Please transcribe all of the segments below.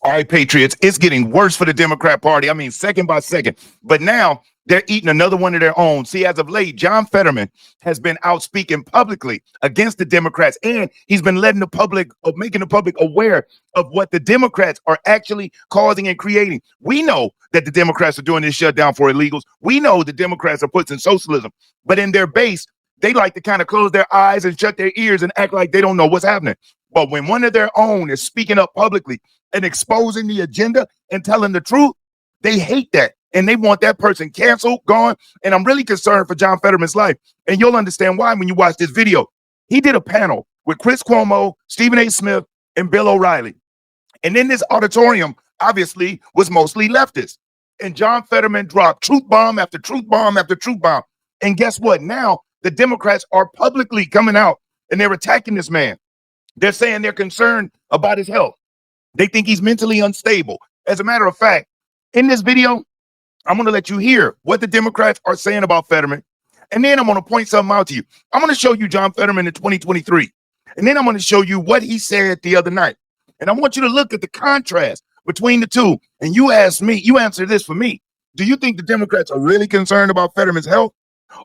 All right, patriots, it's getting worse for the Democrat Party. I mean, second by second. But now they're eating another one of their own. See, as of late, John Fetterman has been out speaking publicly against the Democrats, and he's been letting the public, making the public aware of what the Democrats are actually causing and creating. We know that the Democrats are doing this shutdown for illegals. We know the Democrats are pushing socialism, but in their base, they like to kind of close their eyes and shut their ears and act like they don't know what's happening. But when one of their own is speaking up publicly and exposing the agenda and telling the truth, they hate that. And they want that person canceled, gone. And I'm really concerned for John Fetterman's life. And you'll understand why when you watch this video. He did a panel with Chris Cuomo, Stephen A. Smith, and Bill O'Reilly. And in this auditorium, obviously, was mostly leftists. And John Fetterman dropped truth bomb after truth bomb after truth bomb. And guess what? Now the Democrats are publicly coming out and they're attacking this man. They're saying they're concerned about his health. They think he's mentally unstable. As a matter of fact, in this video, I'm going to let you hear what the Democrats are saying about Fetterman. And then I'm going to point something out to you. I'm going to show you John Fetterman in 2023. And then I'm going to show you what he said the other night. And I want you to look at the contrast between the two. And you ask me, you answer this for me. Do you think the Democrats are really concerned about Fetterman's health?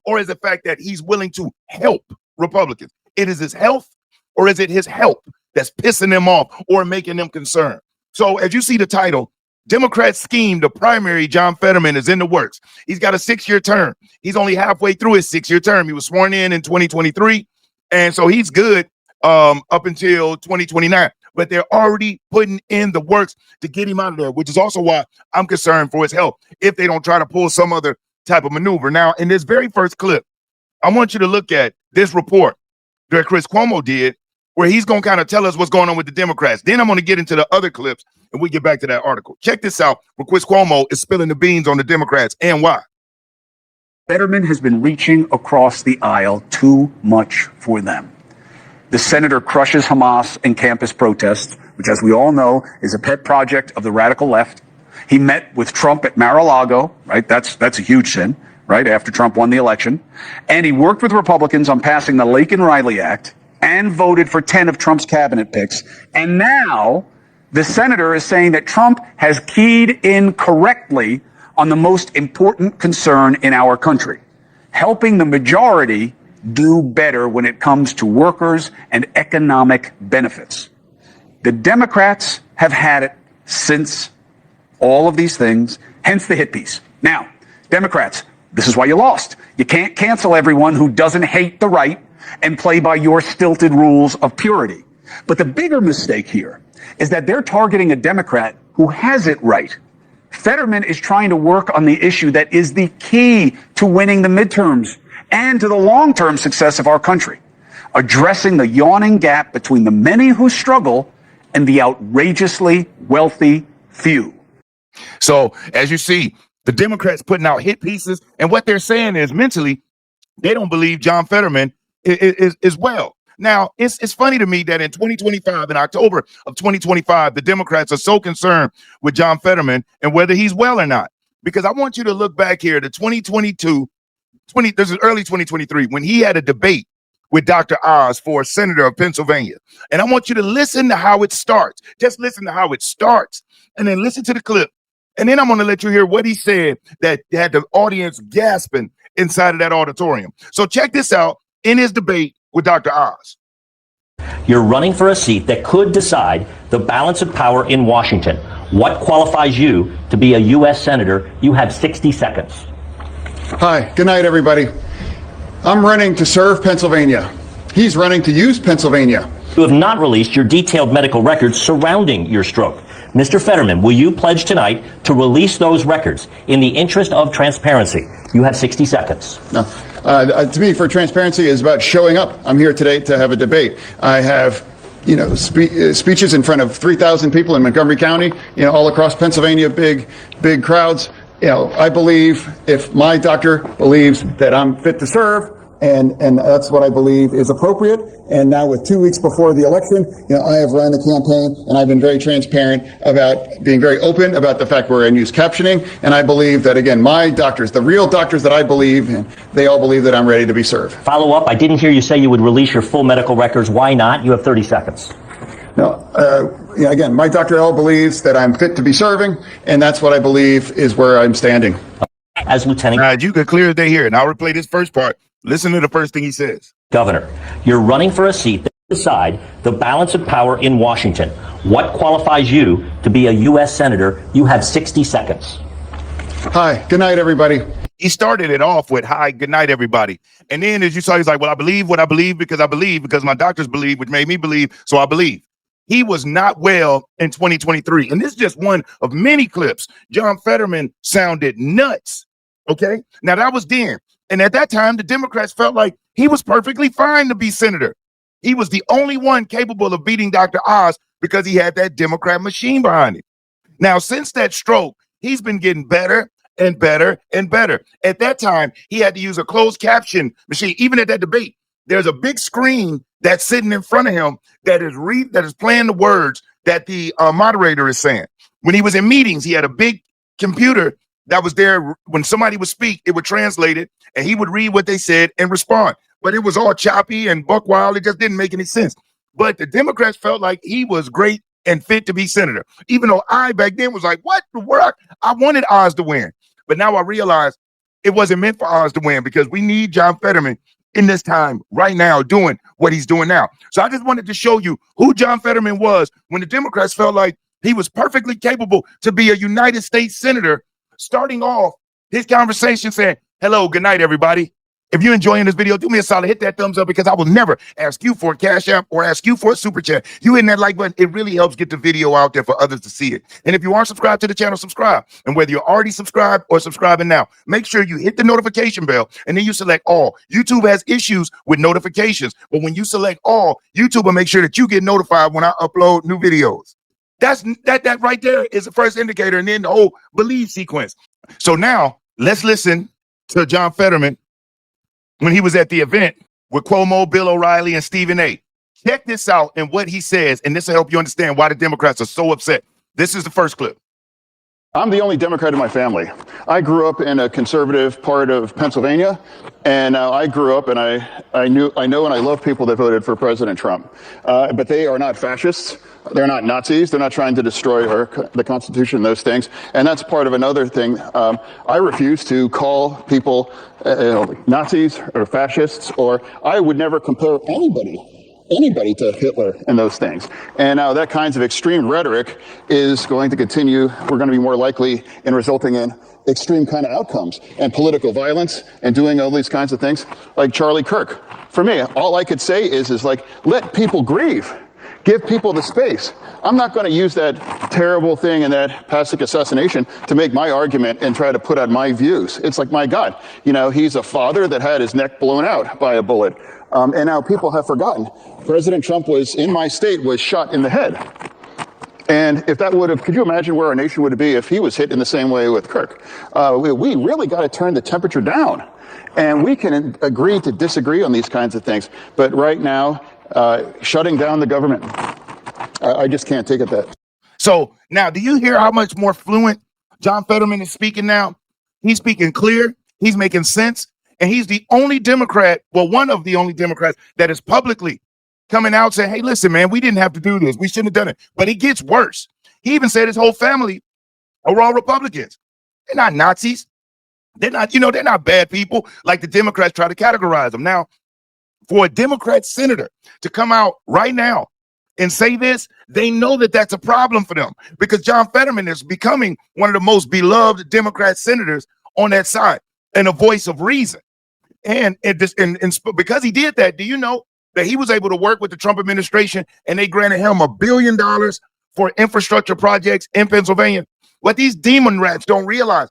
Or is the fact that he's willing to help Republicans? It is his health, or is it his help that's pissing them off or making them concerned? So as you see the title, Democrats scheme to primary John Fetterman is in the works. He's got a 6-year term. He's only halfway through his 6-year term. He was sworn in 2023. And so he's good up until 2029. But they're already putting in the works to get him out of there, which is also why I'm concerned for his health if they don't try to pull some other type of maneuver. Now, in this very first clip, I want you to look at this report that Chris Cuomo did, where he's going to kind of tell us what's going on with the Democrats. Then I'm going to get into the other clips and we get back to that article. Check this out, where Chris Cuomo is spilling the beans on the Democrats and why. Fetterman has been reaching across the aisle too much for them. The senator crushes Hamas in campus protests, which, as we all know, is a pet project of the radical left. He met with Trump at Mar-a-Lago, right? That's a huge sin, right? After Trump won the election. And he worked with Republicans on passing the Laken-Riley Act and voted for 10 of Trump's cabinet picks. And now the senator is saying that Trump has keyed in correctly on the most important concern in our country, helping the majority do better when it comes to workers and economic benefits. The Democrats have had it since all of these things, hence the hit piece. Now, Democrats, this is why you lost. You can't cancel everyone who doesn't hate the right and play by your stilted rules of purity. But the bigger mistake here is that they're targeting a Democrat who has it right. Fetterman is trying to work on the issue that is the key to winning the midterms and to the long-term success of our country, addressing the yawning gap between the many who struggle and the outrageously wealthy few. So as you see, the Democrats putting out hit pieces, and what they're saying is mentally, they don't believe John Fetterman is well. Now, it's funny to me that in 2025, in October of 2025, the Democrats are so concerned with John Fetterman and whether he's well or not. Because I want you to look back here to 2022, this is early 2023, when he had a debate with Dr. Oz for senator of Pennsylvania. And I want you to listen to how it starts. Just listen to how it starts, and then listen to the clip. And then I'm going to let you hear what he said that had the audience gasping inside of that auditorium. So check this out in his debate with Dr. Oz. You're running for a seat that could decide the balance of power in Washington. What qualifies you to be a U.S. senator? You have 60 seconds. Hi, good night, everybody. I'm running to serve Pennsylvania. He's running to use Pennsylvania. You have not released your detailed medical records surrounding your stroke. Mr. Fetterman, will you pledge tonight to release those records in the interest of transparency? You have 60 seconds. No. To me, for transparency is about showing up. I'm here today to have a debate. I have, speeches in front of 3,000 people in Montgomery County, all across Pennsylvania, big crowds. I believe if my doctor believes that I'm fit to serve, and that's what I believe is appropriate. And now with 2 weeks before the election, I have run the campaign and I've been very transparent about being very open about the fact we're going to use captioning. And I believe that, again, my doctors, the real doctors that I believe in, they all believe that I'm ready to be served. Follow up. I didn't hear you say you would release your full medical records. Why not? You have 30 seconds. No, yeah, again, my Dr. L believes that I'm fit to be serving, and that's what I believe is where I'm standing. As Lieutenant You could clear as day here, and I'll replay this first part. Listen to the first thing he says. Governor, you're running for a seat that decide the balance of power in Washington. What qualifies you to be a U.S. Senator? You have 60 seconds. Hi, good night, everybody. He started it off with, hi, good night, everybody. And then as you saw, he's like, well, I believe what I believe because my doctors believe, which made me believe, so I believe. He was not well in 2023. And this is just one of many clips. John Fetterman sounded nuts. Okay. Now that was then. And at that time, the Democrats felt like he was perfectly fine to be senator. He was the only one capable of beating Dr. Oz because he had that Democrat machine behind him. Now, since that stroke, he's been getting better and better and better. At that time, he had to use a closed caption machine. Even at that debate, there's a big screen that's sitting in front of him that is playing the words that the moderator is saying. When he was in meetings, he had a big computer that was there. When somebody would speak, it would translate it, and he would read what they said and respond. But it was all choppy and buck wild. It just didn't make any sense. But the Democrats felt like he was great and fit to be senator, even though I back then was like, what the world? I wanted Oz to win. But now I realize it wasn't meant for Oz to win because we need John Fetterman in this time right now doing what he's doing now. So I just wanted to show you who John Fetterman was when the Democrats felt like he was perfectly capable to be a United States senator, starting off his conversation saying, hello, good night, everybody. If you're enjoying this video, do me a solid, hit that thumbs up because I will never ask you for a Cash App or ask you for a Super Chat. You hitting that like button, it really helps get the video out there for others to see it. And if you aren't subscribed to the channel, subscribe. And whether you're already subscribed or subscribing now, make sure you hit the notification bell and then you select all. YouTube has issues with notifications, but when you select all, YouTube will make sure that you get notified when I upload new videos. That right there is the first indicator, and then the whole believe sequence. So now let's listen to John Fetterman when he was at the event with Cuomo, Bill O'Reilly, and Stephen A. Check this out and what he says, and this will help you understand why the Democrats are so upset. This is the first clip. I'm the only Democrat in my family. I grew up in a conservative part of Pennsylvania, and I grew up and I know and I love people that voted for President Trump. But they are not fascists. They're not Nazis. They're not trying to destroy the Constitution, those things. And that's part of another thing. I refuse to call people Nazis or fascists, or I would never compare anybody to Hitler and those things. And now that kinds of extreme rhetoric is going to continue. We're going to be more likely in resulting in extreme kind of outcomes and political violence and doing all these kinds of things like Charlie Kirk. For me, all I could say is like, let people grieve. Give people the space. I'm not going to use that terrible thing and that passive assassination to make my argument and try to put out my views. It's like, my God, he's a father that had his neck blown out by a bullet. And now people have forgotten. President Trump in my state, was shot in the head. And if that could you imagine where our nation would be if he was hit in the same way with Kirk? We really got to turn the temperature down. And we can agree to disagree on these kinds of things. But right now, shutting down the government, I just can't take it that. So now, do you hear how much more fluent John Fetterman is speaking now? He's speaking clear. He's making sense. And he's the only Democrat, well, one of the only Democrats that is publicly coming out saying, hey, listen, man, we didn't have to do this. We shouldn't have done it. But it gets worse. He even said his whole family are all Republicans. They're not Nazis. They're not bad people like the Democrats try to categorize them. Now, for a Democrat senator to come out right now and say this, they know that that's a problem for them because John Fetterman is becoming one of the most beloved Democrat senators on that side and a voice of reason. And because he did that, do you know that he was able to work with the Trump administration and they granted him $1 billion for infrastructure projects in Pennsylvania? What these demon rats don't realize,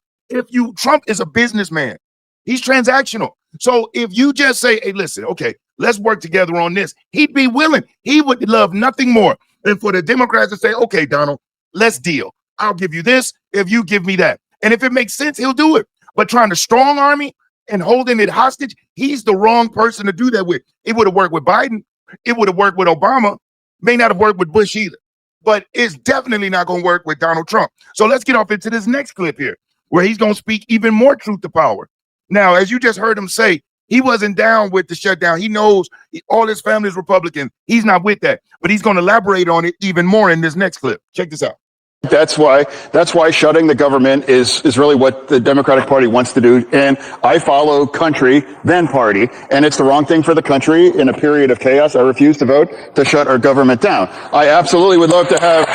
Trump is a businessman. He's transactional. So if you just say, hey, listen, okay, let's work together on this, he'd be willing. He would love nothing more than for the Democrats to say, okay, Donald, let's deal. I'll give you this if you give me that. And if it makes sense, he'll do it. But trying to strong arm me and holding it hostage, he's the wrong person to do that with. It would have worked with Biden. It would have worked with Obama. May not have worked with Bush either. But it's definitely not going to work with Donald Trump. So let's get off into this next clip here, where he's going to speak even more truth to power. Now, as you just heard him say, He wasn't down with the shutdown. He knows all his family is Republican. He's not with that, but he's going to elaborate on it even more in this next clip. Check this out. That's why shutting the government is really what the Democratic Party wants to do. And I follow country, then party, and it's the wrong thing for the country in a period of chaos. I refuse to vote to shut our government down. I absolutely would love to have.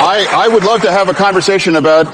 I would love to have a conversation about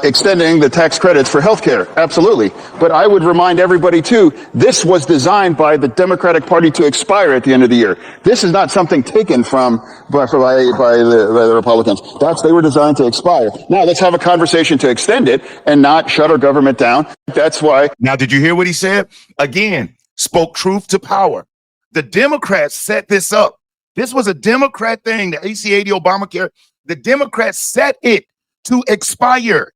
extending the tax credits for healthcare. Absolutely. But I would remind everybody, too, this was designed by the Democratic Party to expire at the end of the year. This is not something taken from by the Republicans. They were designed to expire. Now, let's have a conversation to extend it and not shut our government down. That's why. Now, did you hear what he said? Again, spoke truth to power. The Democrats set this up. This was a Democrat thing, the AC-80 Obamacare. The Democrats set it to expire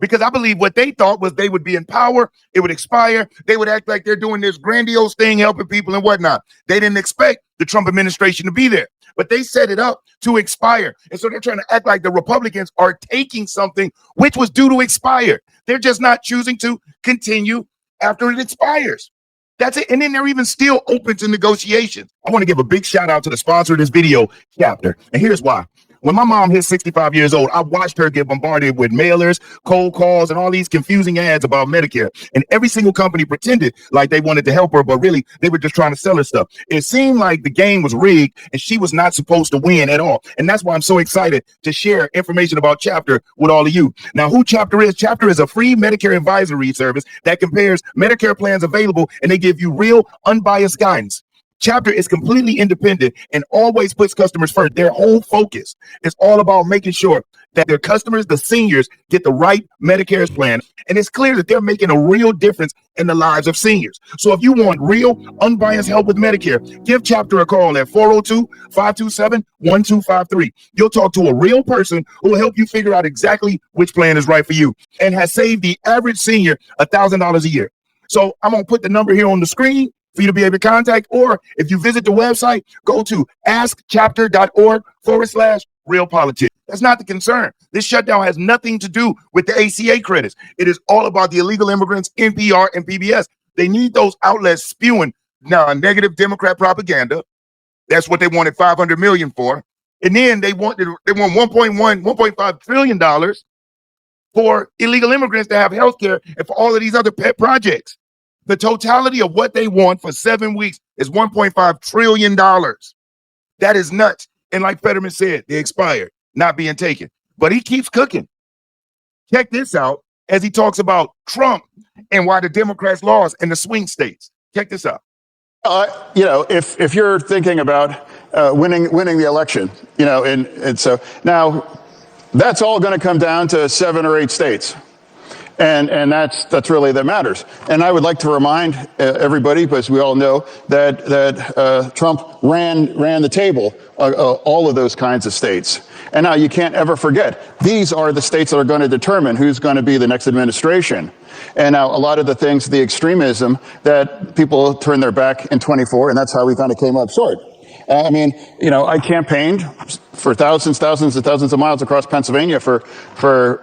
because I believe what they thought was they would be in power. It would expire. They would act like they're doing this grandiose thing, helping people and whatnot. They didn't expect the Trump administration to be there, but they set it up to expire. And so they're trying to act like the Republicans are taking something which was due to expire. They're just not choosing to continue after it expires. That's it. And then they're even still open to negotiations. I want to give a big shout out to the sponsor of this video, Chapter. And here's why. When my mom hit 65 years old, I watched her get bombarded with mailers, cold calls, and all these confusing ads about Medicare. And every single company pretended like they wanted to help her, but really they were just trying to sell her stuff. It seemed like the game was rigged and she was not supposed to win at all. And that's why I'm so excited to share information about Chapter with all of you. Now, who Chapter is? Chapter is a free Medicare advisory service that compares Medicare plans available, and they give you real, unbiased guidance. Chapter is completely independent and always puts customers first. Their whole focus is all about making sure that their customers, the seniors, get the right Medicare plan. And it's clear that they're making a real difference in the lives of seniors. So if you want real, unbiased help with Medicare, give Chapter a call at 402-527-1253. You'll talk to a real person who will help you figure out exactly which plan is right for you and has saved the average senior $1,000 a year. So I'm going to put the number here on the screen for you to be able to contact, or if you visit the website, go to askchapter.org/realpolitics. That's not the concern. This shutdown has nothing to do with the ACA credits. It is all about the illegal immigrants, NPR, and PBS. They need those outlets spewing now negative Democrat propaganda. That's what they wanted $500 million for. And then they want $1.5 trillion for illegal immigrants to have health care and for all of these other pet projects. The totality of what they want for 7 weeks is $1.5 trillion. That is nuts. And like Fetterman said, they expired, not being taken. But he keeps cooking. Check this out as he talks about Trump and why the Democrats lost in the swing states. Check this out. If you're thinking about winning the election, and so now that's all going to come down to 7 or 8 states. And that's really that matters. And I would like to remind everybody, because we all know that Trump ran the table, all of those kinds of states. And now you can't ever forget, these are the states that are going to determine who's going to be the next administration. And now a lot of the things, the extremism that people turned their back in 24, and that's how we kind of came up short. I campaigned for thousands of miles across Pennsylvania for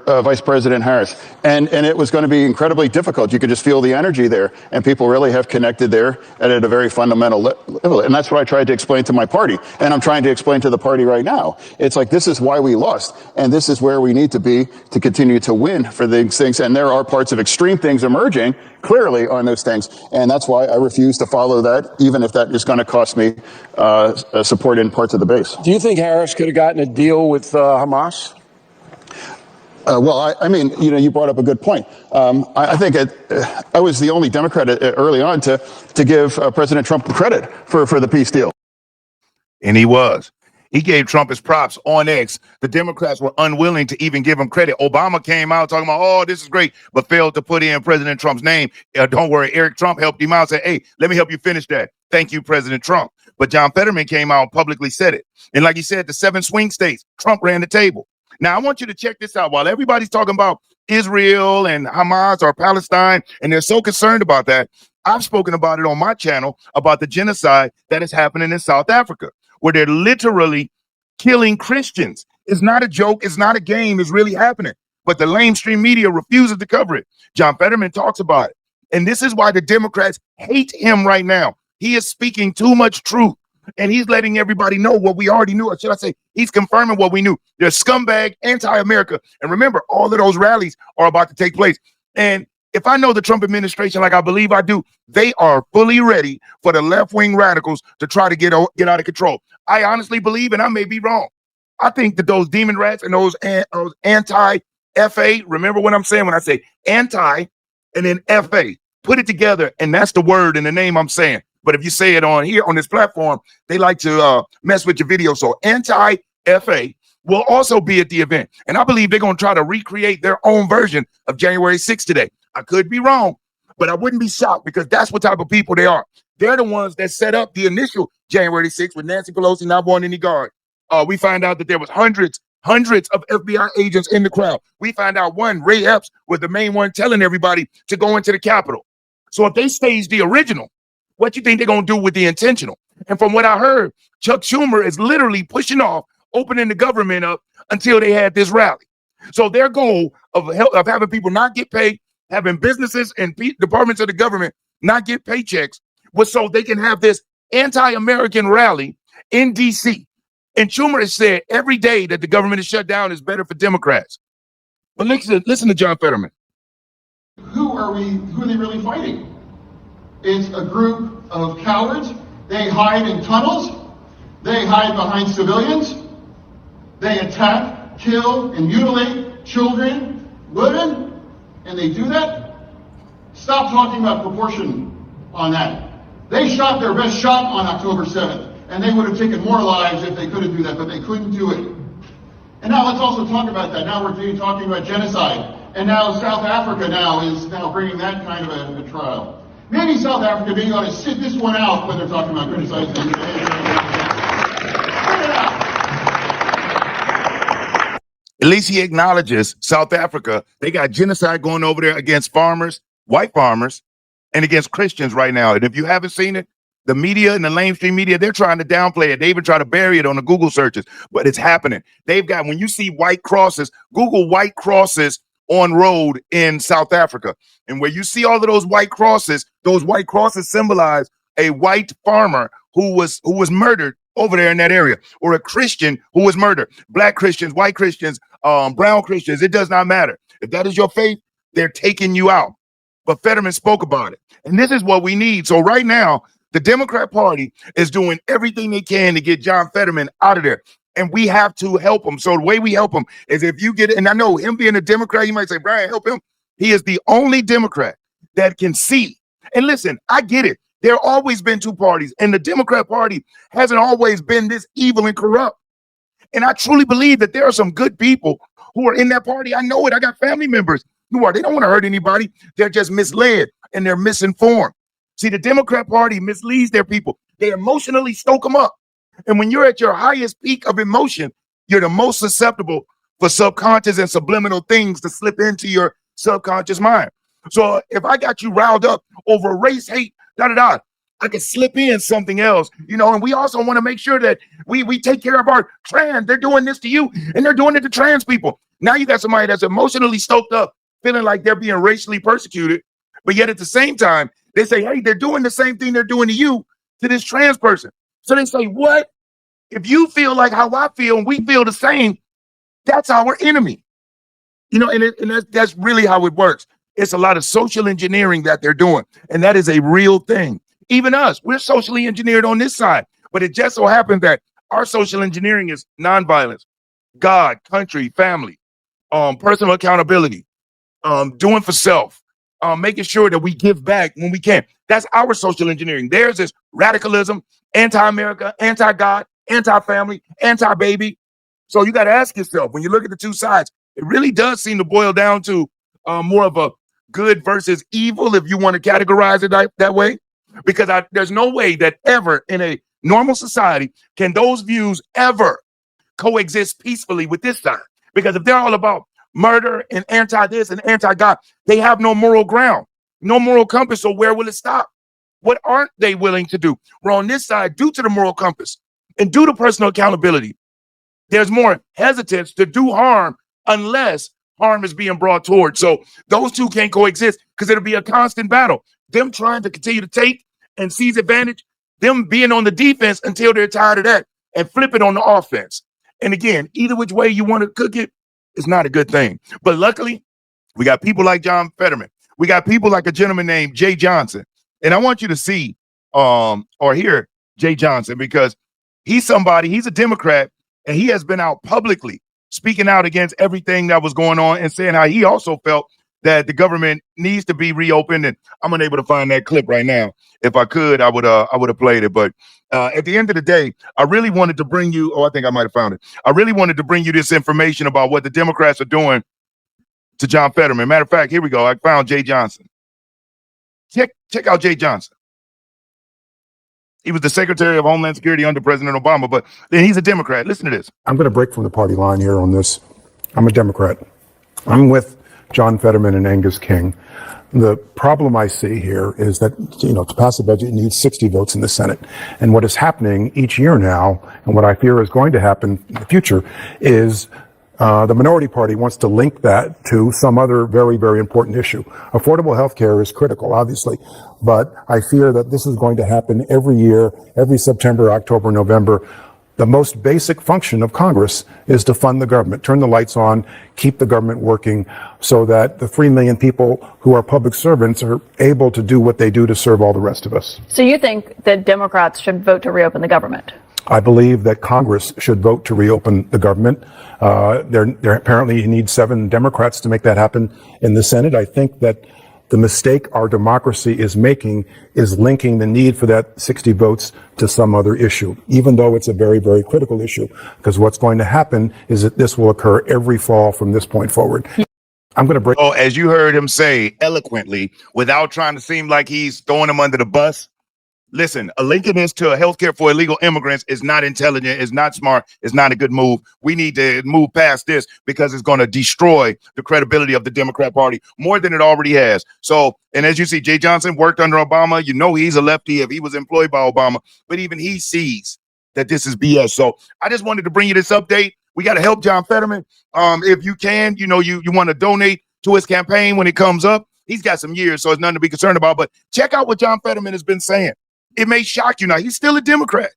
Vice President Harris. And it was going to be incredibly difficult. You could just feel the energy there. And people really have connected there at a very fundamental level. And that's what I tried to explain to my party. And I'm trying to explain to the party right now. It's like, this is why we lost. And this is where we need to be to continue to win for these things. And there are parts of extreme things emerging clearly on those things. And that's why I refuse to follow that, even if that is going to cost me support in parts of the base. Do you think Harris could have gotten a deal with Hamas? You brought up a good point. I think I was the only Democrat early on to give President Trump credit for the peace deal. And he was. He gave Trump his props on X. The Democrats were unwilling to even give him credit. Obama came out talking about, oh, this is great, but failed to put in President Trump's name. Don't worry, Eric Trump helped him out, said, hey, let me help you finish that. Thank you, President Trump. But John Fetterman came out and publicly said it. And like he said, the 7 swing states, Trump ran the table. Now, I want you to check this out. While everybody's talking about Israel and Hamas or Palestine, and they're so concerned about that, I've spoken about it on my channel about the genocide that is happening in South Africa, where they're literally killing Christians. It's not a joke. It's not a game. It's really happening. but the lamestream media refuses to cover it. John Fetterman talks about it. And this is why the Democrats hate him right now. He is speaking too much truth, and he's letting everybody know what we already knew. Or should I say, he's confirming what we knew. They're scumbag, anti-America. And remember, all of those rallies are about to take place. And if I know the Trump administration like I believe I do, they are fully ready for the left-wing radicals to try to get out of control. I honestly believe, and I may be wrong, I think that those demon rats and those anti-FA, remember what I'm saying when I say anti and then FA, put it together, and that's the word and the name I'm saying. But if you say it on here, on this platform, they like to mess with your video. So anti-FA will also be at the event. And I believe they're going to try to recreate their own version of January 6th today. I could be wrong, but I wouldn't be shocked because that's what type of people they are. They're the ones that set up the initial January 6th with Nancy Pelosi not wanting any guard. We find out that there was hundreds of FBI agents in the crowd. We find out one, Ray Epps, was the main one telling everybody to go into the Capitol. So if they stage the original, what you think they're going to do with the intentional? And from what I heard, Chuck Schumer is literally pushing off opening the government up until they had this rally. So their goal of having people not get paid, having businesses and departments of the government not get paychecks, was so they can have this anti-American rally in D.C. And Schumer has said every day that the government is shut down is better for Democrats. But listen to John Fetterman. Who are they really fighting? It's a group of cowards. They hide in tunnels. They hide behind civilians. They attack, kill, and mutilate children, women, and they do that. Stop talking about proportion on that. They shot their best shot on October 7th, and they would have taken more lives if they couldn't do that, but they couldn't do it. And now let's also talk about that. Now we're talking about genocide, and now South Africa is bringing that kind of a trial. Maybe South Africa being able to sit this one out when they're talking about criticizing. Bring it out. At least he acknowledges South Africa. They got genocide going over there against farmers, white farmers, and against Christians right now. And if you haven't seen it, the media and the mainstream media, they're trying to downplay it. They even try to bury it on the Google searches, but it's happening. They've got, when you see white crosses, Google white crosses on road in South Africa. And where you see all of those white crosses symbolize a white farmer who was murdered over there in that area, or a Christian who was murdered. Black Christians, white Christians, brown Christians, it does not matter. If that is your faith, they're taking you out. But Fetterman spoke about it. And this is what we need. So right now, the Democrat Party is doing everything they can to get John Fetterman out of there. And we have to help him. So the way we help him is if you get it, and I know him being a Democrat, you might say, Brian, help him. He is the only Democrat that can see. And listen, I get it. There have always been two parties, and the Democrat Party hasn't always been this evil and corrupt. And I truly believe that there are some good people who are in that party. I know it. I got family members who are. They don't want to hurt anybody. They're just misled and they're misinformed. See, the Democrat Party misleads their people. They emotionally stoke them up. And when you're at your highest peak of emotion, you're the most susceptible for subconscious and subliminal things to slip into your subconscious mind. So if I got you riled up over race, hate, I could slip in something else, and we also want to make sure that we take care of our trans. They're doing this to you and they're doing it to trans people. Now you got somebody that's emotionally stoked up, feeling like they're being racially persecuted. But yet at the same time, they say, hey, they're doing the same thing they're doing to you, to this trans person. So they say, what? If you feel like how I feel and we feel the same, that's our enemy. And that's really how it works. It's a lot of social engineering that they're doing. And that is a real thing. Even us, we're socially engineered on this side. But it just so happens that our social engineering is nonviolence, God, country, family, personal accountability, doing for self, making sure that we give back when we can. That's our social engineering. Theirs is radicalism, anti-America, anti-God, anti-family, anti-baby. So you got to ask yourself, when you look at the two sides, it really does seem to boil down to more of a good versus evil, if you want to categorize it that way. Because there's no way that ever in a normal society can those views ever coexist peacefully with this side. Because if they're all about murder and anti-this and anti-God, they have no moral ground, no moral compass. So where will it stop? What aren't they willing to do? We're on this side due to the moral compass and due to personal accountability. There's more hesitance to do harm unless harm is being brought towards. So those two can't coexist because it'll be a constant battle. Them trying to continue to take and seize advantage, them being on the defense until they're tired of that and flip it on the offense. And again, either which way you want to cook it, it's not a good thing. But luckily, we got people like John Fetterman. We got people like a gentleman named Jay Johnson. And I want you to see or hear Jay Johnson, because he's a Democrat, and he has been out publicly speaking out against everything that was going on and saying how he also felt that the government needs to be reopened. And I'm unable to find that clip right now. If I could, I would have played it. But at the end of the day, I really wanted to bring you, I think I might have found it. I really wanted to bring you this information about what the Democrats are doing to John Fetterman. Matter of fact, here we go. I found Jay Johnson. Check out Jay Johnson. He was the Secretary of Homeland Security under President Obama, but then he's a Democrat. Listen to this. I'm going to break from the party line here on this. I'm a Democrat. I'm with John Fetterman and Angus King. The problem I see here is that, to pass a budget, you need 60 votes in the Senate. And what is happening each year now, and what I fear is going to happen in the future, is the minority party wants to link that to some other very, very important issue. Affordable health care is critical, obviously, but I fear that this is going to happen every year, every September, October, November. The most basic function of Congress is to fund the government, turn the lights on, keep the government working so that the 3 million people who are public servants are able to do what they do to serve all the rest of us. So you think that Democrats should vote to reopen the government? I believe that Congress should vote to reopen the government. There apparently you need 7 Democrats to make that happen in the Senate. I think that the mistake our democracy is making is linking the need for that 60 votes to some other issue, even though it's a very, very critical issue, because what's going to happen is that this will occur every fall from this point forward. I'm going to break. Oh, as you heard him say eloquently, without trying to seem like he's throwing them under the bus. Listen, linking this to healthcare for illegal immigrants is not intelligent, it's not smart, it's not a good move. We need to move past this because it's going to destroy the credibility of the Democrat Party more than it already has. So, and as you see, Jay Johnson worked under Obama. He's a lefty if he was employed by Obama, but even he sees that this is BS. So I just wanted to bring you this update. We got to help John Fetterman. If you can, you want to donate to his campaign when it comes up. He's got some years, so it's nothing to be concerned about. But check out what John Fetterman has been saying. It may shock you now. He's still a Democrat.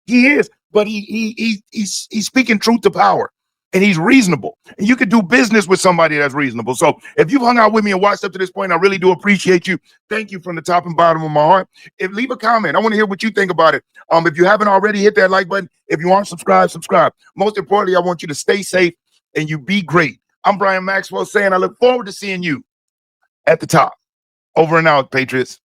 He is, but he's speaking truth to power, and he's reasonable. And you could do business with somebody that's reasonable. So if you've hung out with me and watched up to this point, I really do appreciate you. Thank you from the top and bottom of my heart. Leave a comment. I want to hear what you think about it. If you haven't already, hit that like button. If you aren't subscribed, subscribe. Most importantly, I want you to stay safe and you be great. I'm Brian Maxwell saying I look forward to seeing you at the top. Over and out, Patriots.